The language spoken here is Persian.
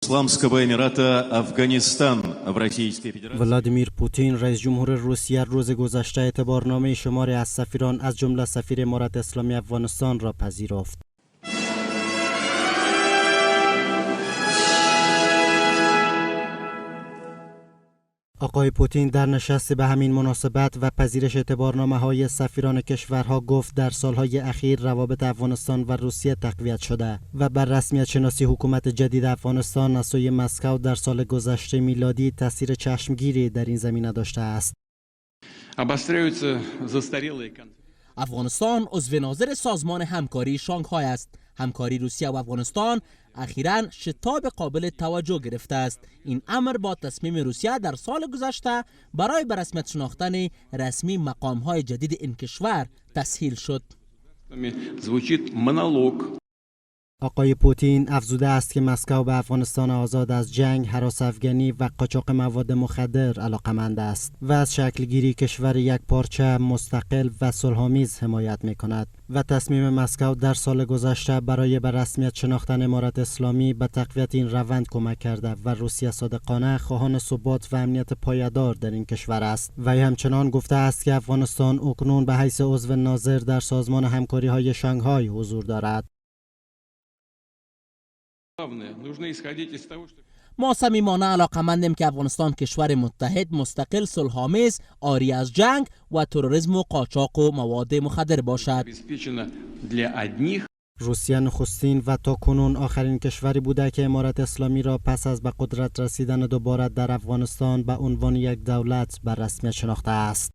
Исламского Эмирата Афганистан в Российской Федерации. ولادیمیر پوتین رئیس جمهور روسیه روز گذشته اعتبارنامه شماری از سفیران از جمله سفیر امارت اسلامی افغانستان را پذیرفت. آقای پوتین در نشست به همین مناسبت و پذیرش اعتبارنامه‌های سفیران کشورها گفت در سالهای اخیر روابط افغانستان و روسیه تقویت شده و بر رسمیت شناسی حکومت جدید افغانستان از سوی مسکو در سال گذشته میلادی تاثیر چشمگیری در این زمینه داشته است. افغانستان عضو ناظر سازمان همکاری شانگهای است. همکاری روسیه و افغانستان اخیراً شتاب قابل توجه گرفته است. این امر با تصمیم روسیه در سال گذشته برای به رسمیت شناختن رسمی مقام‌های جدید این کشور تسهیل شد. آقای پوتین افزوده است که مسکو به افغانستان آزاد از جنگ، هراس افغانی و قاچاق مواد مخدر علاقمند است و از شکلگیری کشور یک پارچه مستقل و صلح‌آمیز حمایت می‌کند و تصمیم مسکو در سال گذشته برای به رسمیت شناختن امارت اسلامی به تقویت این روند کمک کرده و روسیه صادقانه خواهان ثبات و امنیت پایدار در این کشور است. و همچنان گفته است که افغانستان اکنون به حیث عضو ناظر در سازمان همکاری‌های شانگهای حضور دارد. ما صمیمانه علاقمندیم که افغانستان کشور متحد، مستقل، صلح‌آمیز، عاری از جنگ و تروریسم و قاچاق و مواد مخدر باشد. روسیه نخستین و تا کنون آخرین کشوری بوده که امارت اسلامی را پس از به قدرت رسیدن دوباره در افغانستان به عنوان یک دولت به رسمیت شناخته است.